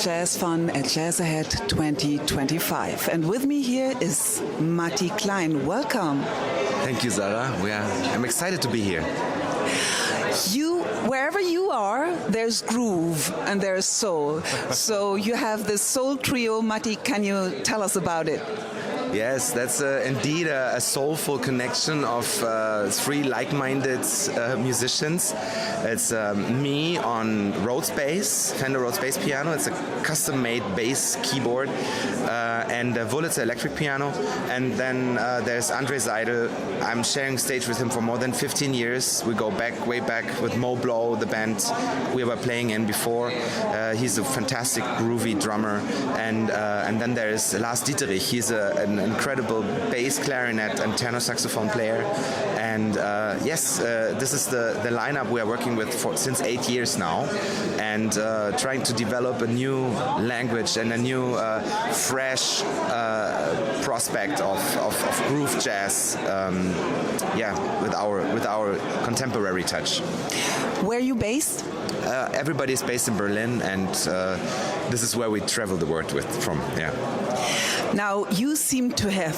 Jazz Fun at Jazzahead 2025. And with me here is Matti Klein. Welcome. Thank you, Zara. I'm excited to be here. Wherever you are, there's groove and there's soul. So you have this soul trio. Matti, can you tell us about it? Yes, that's indeed a soulful connection of three like-minded musicians. It's me on Rhodes bass, Fender Rhodes bass piano. It's a custom-made bass keyboard, and a Wurlitzer electric piano. And then there's Seidel. I'm sharing stage with him for more than 15 years. We go way back with Mo Blow, the band we were playing in before. He's a fantastic groovy drummer. And then there's Lars Dieterich. He's an incredible bass, clarinet, and tenor saxophone player. And this is the lineup we are working with since 8 years now, and trying to develop a new language and a new fresh prospect of groove jazz. With our contemporary touch. Where are you based? Everybody's based in Berlin, and this is where we travel the world from. Yeah. Now, you seem to have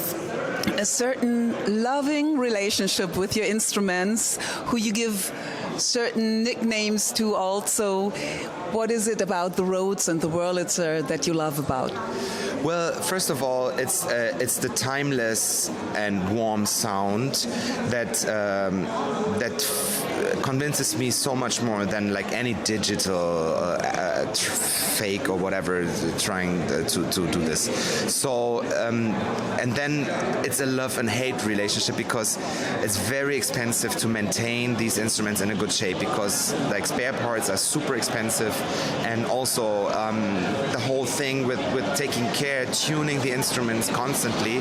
a certain loving relationship with your instruments, who you give certain nicknames to also. What is it about the Rhodes and the Wurlitzer that you love about? Well, first of all, it's the timeless and warm sound that convinces me so much more than like any digital fake or whatever trying to do this. So and then it's a love and hate relationship, because it's very expensive to maintain these instruments in a good shape, because like spare parts are super expensive, and also the whole thing with taking care, tuning the instruments constantly.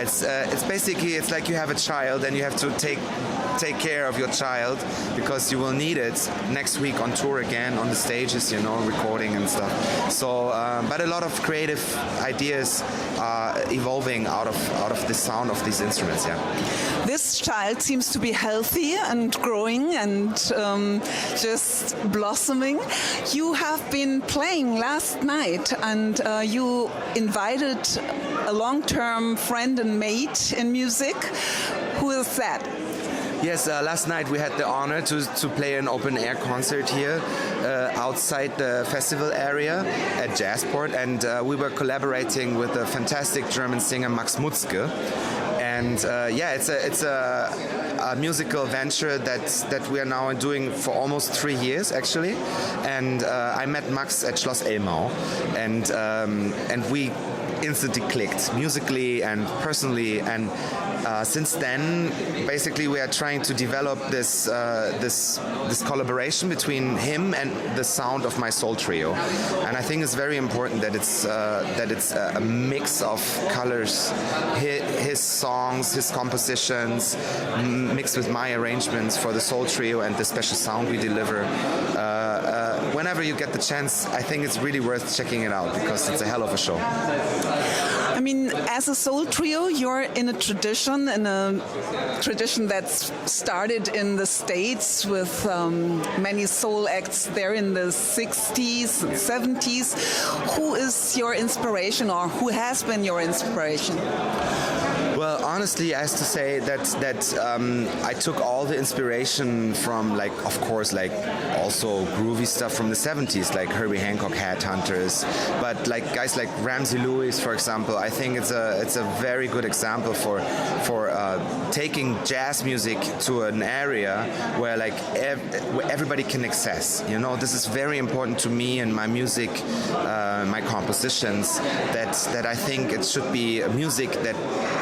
It's basically, it's like you have a child and you have to take care of your child, because you will need it next week on tour again, on the stages, recording and stuff. So, but a lot of creative ideas are evolving out of the sound of these instruments. Yeah. This child seems to be healthy and growing and just blossoming. You have been playing last night, and you invited a long-term friend and mate in music. Who is that? Yes, last night we had the honor to play an open-air concert here outside the festival area at Jazzport, and we were collaborating with a fantastic German singer, Max Mutzke. And it's a musical venture that we are now doing for almost 3 years, actually. And I met Max at Schloss Elmau, and we instantly clicked musically and personally, and since then basically we are trying to develop this collaboration between him and the sound of my soul trio. And I think it's very important that it's a mix of colors, his songs, his compositions, mixed with my arrangements for the soul trio and the special sound we deliver. Whenever you get the chance, I think it's really worth checking it out, because it's a hell of a show. I mean, as a soul trio, you're in a tradition that's started in the States with many soul acts there in the 60s and 70s. Who is your inspiration, or who has been your inspiration? Well, honestly, I have to say that I took all the inspiration from, like, of course, like also groovy stuff from the 70s, like Herbie Hancock, Headhunters, but like guys like Ramsey Lewis, for example. I think it's a very good example for taking jazz music to an area where like where everybody can access. This is very important to me and my music, my compositions. That I think it should be music that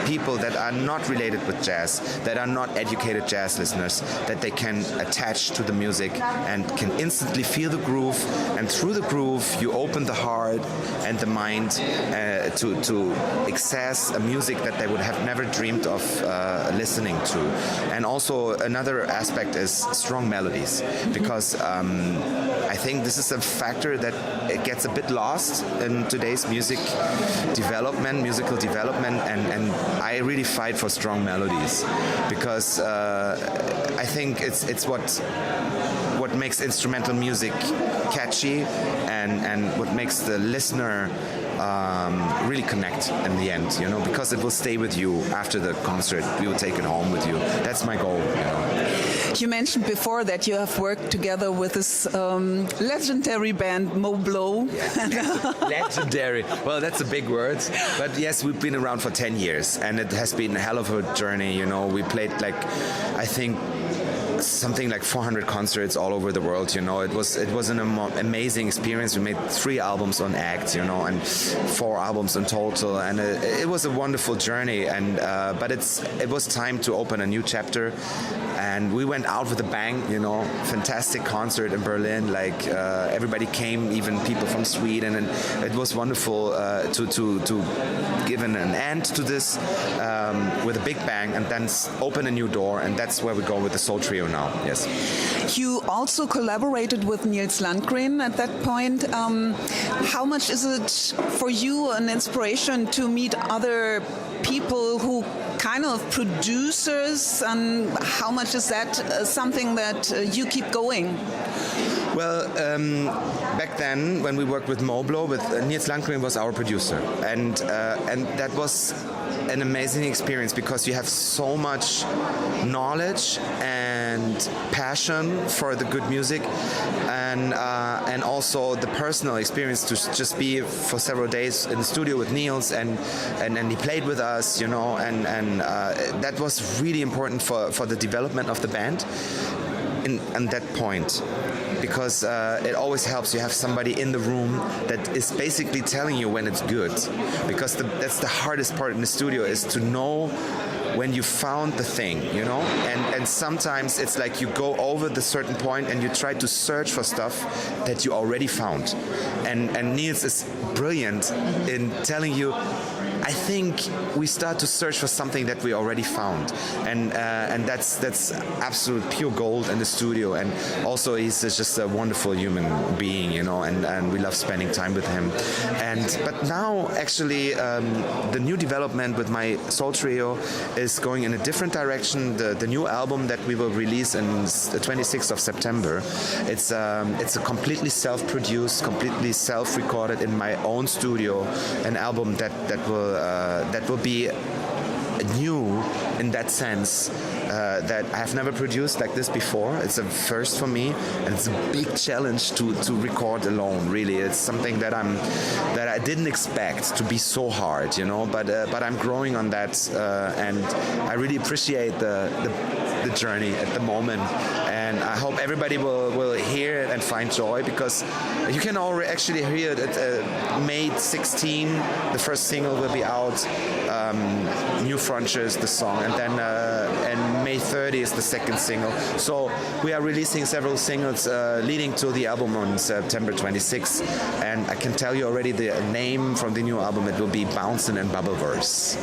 people that are not related with jazz, that are not educated jazz listeners, that they can attach to the music and can instantly feel the groove, and through the groove you open the heart and the mind to access a music that they would have never dreamed of listening to. And also another aspect is strong melodies, because I think this is a factor that it gets a bit lost in today's musical development, and I really fight for strong melodies, because I think it's what what makes instrumental music catchy and what makes the listener really connect in the end, you know, because it will stay with you after the concert. You will take it home with you. That's my goal, you know. You mentioned before that you have worked together with this legendary band Moblo. Yeah. Legendary. Well, that's a big word. But yes, we've been around for 10 years and it has been a hell of a journey, you know. We played like, I think, something like 400 concerts all over the world, you know. It was an amazing experience. We made 3 albums on ACT, you know, and 4 albums in total, and it was a wonderful journey. And but it was time to open a new chapter, and we went out with a bang, you know. Fantastic concert in Berlin, like everybody came, even people from Sweden, and it was wonderful to give an end to this with a big bang, and then open a new door, and that's where we go with the Soul Trio now. Yes. You also collaborated with Nils Landgren at that point. How much is it for you an inspiration to meet other people who kind of producers, and how much is that something that you keep going? Well, back then when we worked with Moblo, with Nils Landgren was our producer, and that was an amazing experience because you have so much knowledge and passion for the good music, and also the personal experience to just be for several days in the studio with Nils, and he played with us, you know, and that was really important for the development of the band in that point. Because it always helps you have somebody in the room that is basically telling you when it's good. Because that's the hardest part in the studio, is to know when you found the thing, you know? And sometimes it's like you go over the certain point and you try to search for stuff that you already found. And Nils is brilliant in telling you, I think we start to search for something that we already found, and that's absolute pure gold in the studio. And also he's just a wonderful human being, you know, and we love spending time with him. But now actually the new development with my Soul Trio is going in a different direction. The new album that we will release on the 26th of September, it's a completely self-produced, completely self-recorded in my own studio, an album that will be new in that sense, that I have never produced like this before. It's a first for me, and it's a big challenge to record alone. Really, it's something that I didn't expect to be so hard, you know. But I'm growing on that, and I really appreciate the journey at the moment. And I hope everybody will hear it and find joy, because you can already actually hear it at May 16. The first single will be out, New Frontiers, the song, and then and May 30 is the second single. So we are releasing several singles leading to the album on September 26th. And I can tell you already the name from the new album. It will be Bouncin' and Bubbleverse.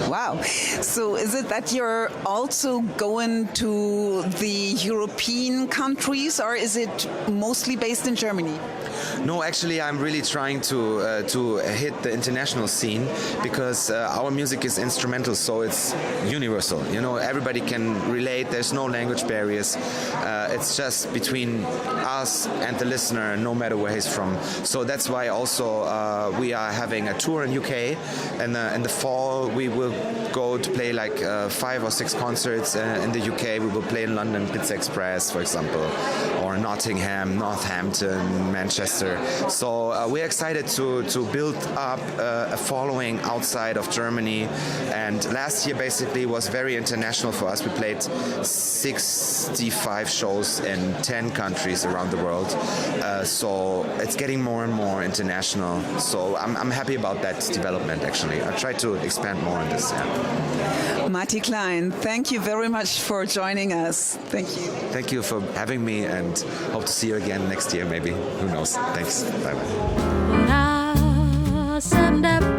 Wow. So is it that you're also going to the European countries, or is it mostly based in Germany? No, actually, I'm really trying to hit the international scene, because our music is instrumental, so it's universal. You know, everybody can relate. There's no language barriers. It's just between us and the listener, no matter where he's from. So that's why also we are having a tour in UK, and in the fall we will go to play like 5 or 6 concerts in the UK. We will play in London, Pizza Express, for example, or Nottingham, Northampton, Manchester. So we're excited to build up a following outside of Germany. And last year basically was very international for us. We played 65 shows in 10 countries around the world. So it's getting more and more international. So I'm happy about that development, actually. I try to expand more on this. Yeah. Matti Klein, thank you very much for joining us. Thank you. Thank you for having me, and hope to see you again next year, maybe. Who knows? Thanks. Bye-bye.